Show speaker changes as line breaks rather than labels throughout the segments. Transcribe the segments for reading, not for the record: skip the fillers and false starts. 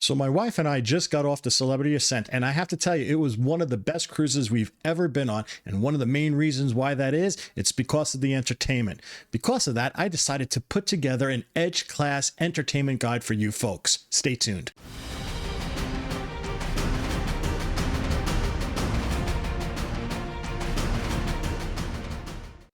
So my wife and I just got off the Celebrity Ascent, and I have to tell you, it was one of the best cruises we've ever been on. And one of the main reasons why that is, it's because of the entertainment. Because of that, I decided to put together an Edge Class entertainment guide for you folks. Stay tuned.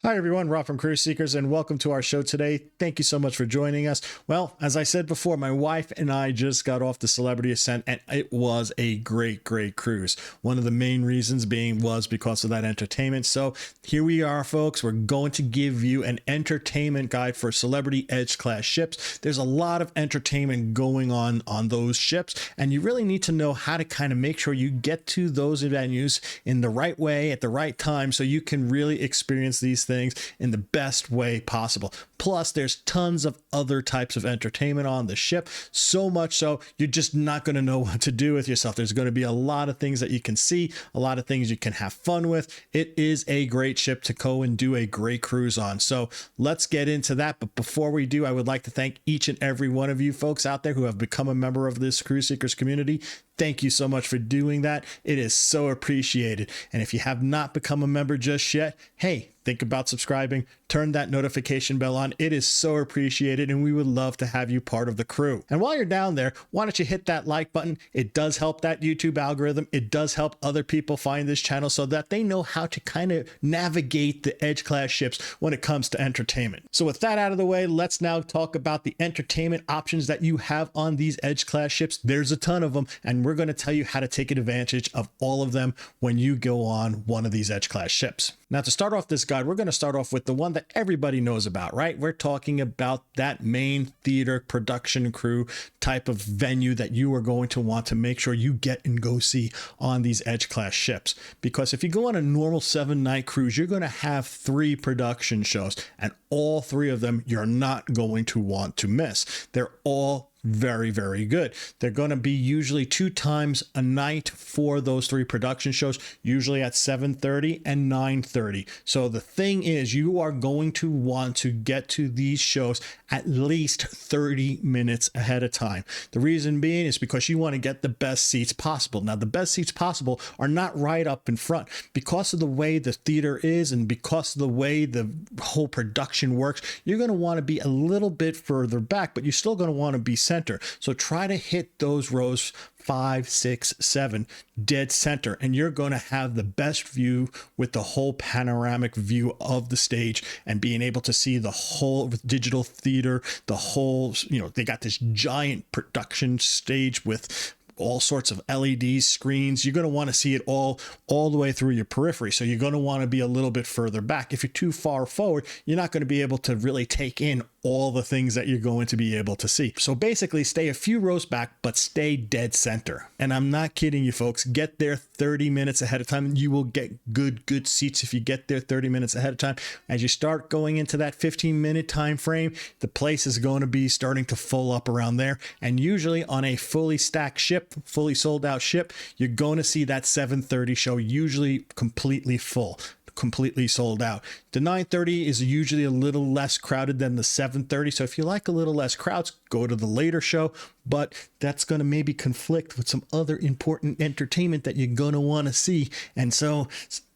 Hi everyone, Rob from Cruise Seekers, and welcome to our show today. Thank you so much for joining us. Well, as I said before, my wife and I just got off the Celebrity Ascent, and it was a great cruise. One of the main reasons being was because of that entertainment. So here we are, folks. We're going to give you an entertainment guide for Celebrity Edge Class ships. There's a lot of entertainment going on those ships, and you really need to know how to kind of make sure you get to those venues in the right way at the right time so you can really experience these things in the best way possible. Plus, there's tons of other types of entertainment on the ship, so much so you're just not going to know what to do with yourself. There's going to be a lot of things that you can see, a lot of things you can have fun with. It is a great ship to go and do a great cruise on. So let's get into that. But before we do, I would like to thank each and every one of you folks out there who have become a member of this Cruise Seekers community. Thank you so much for doing that. It is so appreciated. And if you have not become a member just yet, hey, think about subscribing, turn that notification bell on. It is so appreciated, and we would love to have you part of the crew. And while you're down there, why don't you hit that like button? It does help that YouTube algorithm. It does help other people find this channel so that they know how to kind of navigate the Edge Class ships when it comes to entertainment. So with that out of the way, let's now talk about the entertainment options that you have on these Edge Class ships. There's a ton of them, and we're going to tell you how to take advantage of all of them when you go on one of these Edge Class ships. Now, to start off this guide, we're going to start off with the one that everybody knows about, right? We're talking about that main theater production crew type of venue that you are going to want to make sure you get and go see on these Edge Class ships. Because if you go on a normal 7-night cruise, you're going to have 3 production shows, and all 3 of them you're not going to want to miss. They're all very good. They're going to be usually 2 times a night for those 3 production shows, usually at 7:30 and 9:30. So the thing is, you are going to want to get to these shows at least 30 minutes ahead of time. The reason being is because you want to get the best seats possible. Now, the best seats possible are not right up in front. Because of the way the theater is and because of the way the whole production works, you're going to want to be a little bit further back, but you're still going to want to be center. So try to hit those rows 5, 6, 7 dead center, and you're going to have the best view with the whole panoramic view of the stage and being able to see the whole digital theater, the whole, they got this giant production stage with all sorts of LED screens. You're going to want to see it all the way through your periphery. So you're going to want to be a little bit further back. If you're too far forward, you're not going to be able to really take in all the things that you're going to be able to see. So basically, stay a few rows back, but stay dead center. And I'm not kidding you, folks. Get there 30 minutes ahead of time. You will get good seats if you get there 30 minutes ahead of time. As you start going into that 15-minute time frame, the place is going to be starting to fill up around there. And usually on a fully stacked ship, fully sold out ship, you're going to see that 7:30 show usually completely full, completely sold out. The 9:30 is usually a little less crowded than the 7:30. So if you like a little less crowds, go to the later show, but that's going to maybe conflict with some other important entertainment that you're going to want to see. And so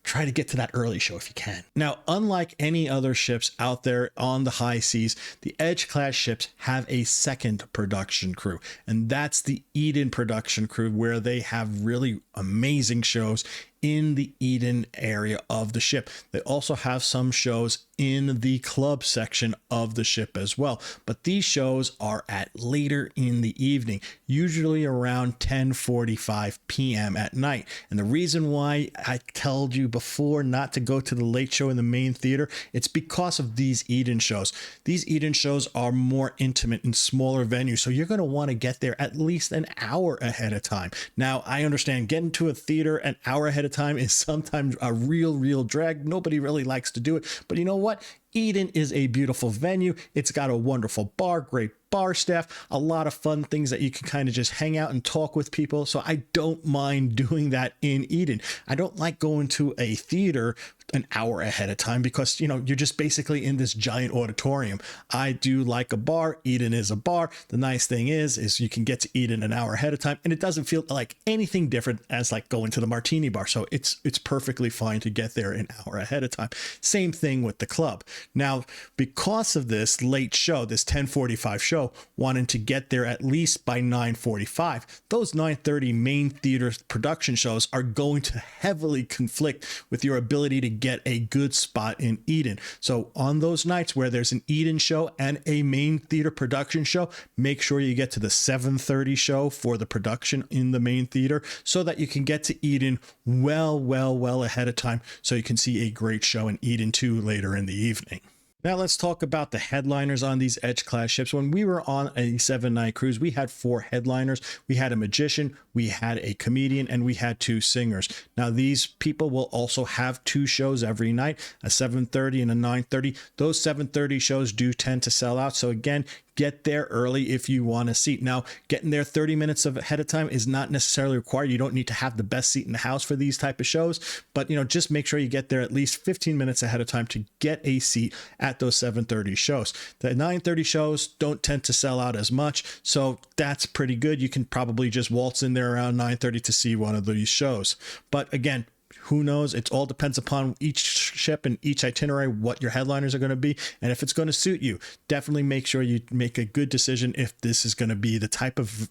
try to get to that early show if you can. Now, unlike any other ships out there on the high seas, the Edge Class ships have a second production crew, and that's the Eden production crew, where they have really amazing shows in the Eden area of the ship. They also have some shows in the club section of the ship as well, but these shows are at later in the evening, usually around 10:45 p.m. at night. And the reason why I told you before not to go to the late show in the main theater, it's because of these Eden shows. These Eden shows are more intimate and smaller venues, so you're going to want to get there at least an hour ahead of time. Now, I understand getting to a theater an hour ahead of time is sometimes a real drag. Nobody really likes to do it, but you know what? Eden is a beautiful venue. It's got a wonderful bar, great bar staff, a lot of fun things that you can kind of just hang out and talk with people. So I don't mind doing that in Eden. I don't like going to a theater an hour ahead of time, because you're just basically in this giant auditorium. I do like a bar. Eden is a bar. The nice thing is you can get to Eden an hour ahead of time, and it doesn't feel like anything different as like going to the martini bar. So it's perfectly fine to get there an hour ahead of time. Same thing with the club. Now, because of this late show, this 10:45 show, wanting to get there at least by 9:45, those 9:30 main theater production shows are going to heavily conflict with your ability to get a good spot in Eden. So on those nights where there's an Eden show and a main theater production show, make sure you get to the 7:30 show for the production in the main theater, so that you can get to Eden well ahead of time, so you can see a great show in Eden 2 later in the evening. Now let's talk about the headliners on these Edge class ships. When we were on a 7-night cruise, we had 4 headliners. We had a magician, we had a comedian, and we had 2 singers. Now these people will also have 2 shows every night, a 7:30 and a 9:30. Those 7:30 shows do tend to sell out. So again, get there early if you want a seat. Now, getting there 30 minutes ahead of time is not necessarily required. You don't need to have the best seat in the house for these type of shows, but just make sure you get there at least 15 minutes ahead of time to get a seat at those 7:30 shows. The 9:30 shows don't tend to sell out as much, so that's pretty good. You can probably just waltz in there around 9:30 to see one of these shows. But again, who knows? It all depends upon each ship and each itinerary, what your headliners are going to be, and if it's going to suit you. Definitely make sure you make a good decision if this is going to be the type of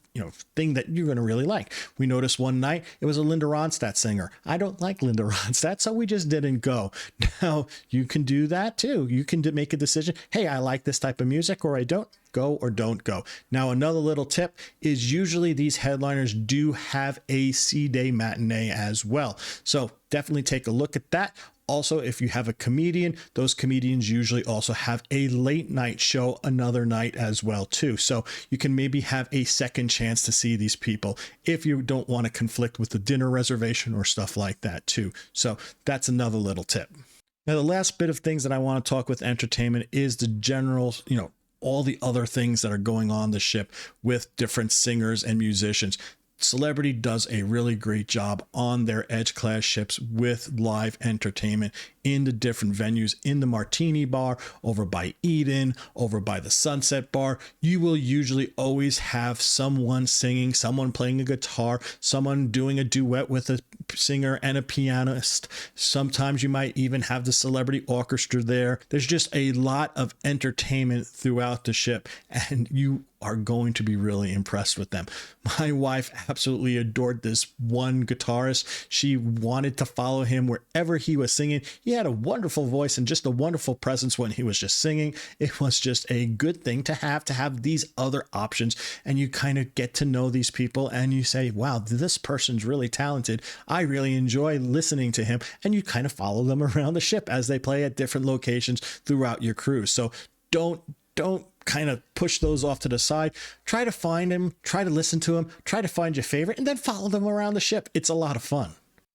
thing that you're going to really like. We noticed one night it was a Linda Ronstadt singer. I don't like Linda Ronstadt, so we just didn't go. Now you can do that too. You can make a decision. Hey, I like this type of music, or I don't. Go or don't go. Now, another little tip is usually these headliners do have a C-Day matinee as well. So definitely take a look at that. Also, if you have a comedian, those comedians usually also have a late night show another night as well too. So you can maybe have a second chance to see these people if you don't want to conflict with the dinner reservation or stuff like that too. So that's another little tip. Now, the last bit of things that I want to talk with entertainment is the general, all the other things that are going on the ship with different singers and musicians. Celebrity does a really great job on their Edge class ships with live entertainment in the different venues, in the Martini Bar, over by Eden, over by the Sunset Bar. You will usually always have someone singing, someone playing a guitar, someone doing a duet with a singer and a pianist. Sometimes you might even have the celebrity orchestra there. There's just a lot of entertainment throughout the ship, and you are going to be really impressed with them. My wife absolutely adored this one guitarist. She wanted to follow him wherever he was singing. He had a wonderful voice and just a wonderful presence when he was just singing. It was just a good thing to have these other options, and you kind of get to know these people and you say, wow, this person's really talented. I really enjoy listening to him, and you kind of follow them around the ship as they play at different locations throughout your cruise. So don't kind of push those off to the side. Try to find him, try to listen to him, try to find your favorite, and then follow them around the ship. It's a lot of fun.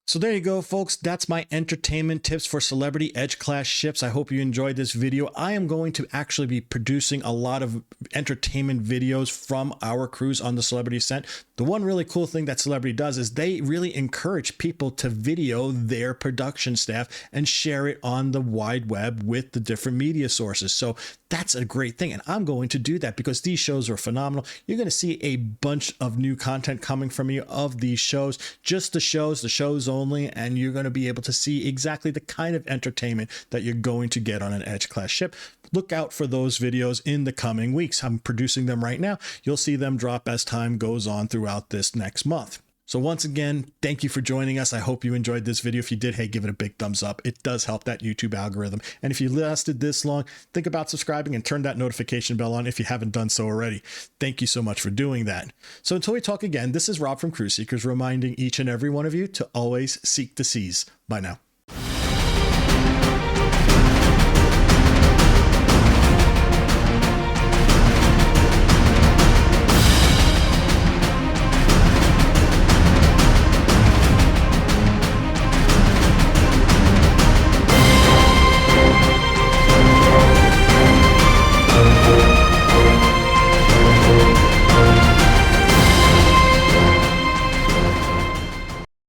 So there you go, folks. That's my entertainment tips for Celebrity Edge class ships. I hope you enjoyed this video. I am going to actually be producing a lot of entertainment videos from our cruise on the Celebrity Ascent. The one really cool thing that Celebrity does is they really encourage people to video their production staff and share it on the wide web with the different media sources. So that's a great thing, and I'm going to do that because these shows are phenomenal. You're going to see a bunch of new content coming from me of these shows, just the shows only, and you're going to be able to see exactly the kind of entertainment that you're going to get on an Edge class ship. Look out for those videos in the coming weeks. I'm producing them right now. You'll see them drop as time goes on throughout this next month. So once again, thank you for joining us. I hope you enjoyed this video. If you did, hey, give it a big thumbs up. It does help that YouTube algorithm. And if you lasted this long, think about subscribing and turn that notification bell on if you haven't done so already. Thank you so much for doing that. So until we talk again, this is Rob from Cruise Seekers reminding each and every one of you to always seek the seas. Bye now.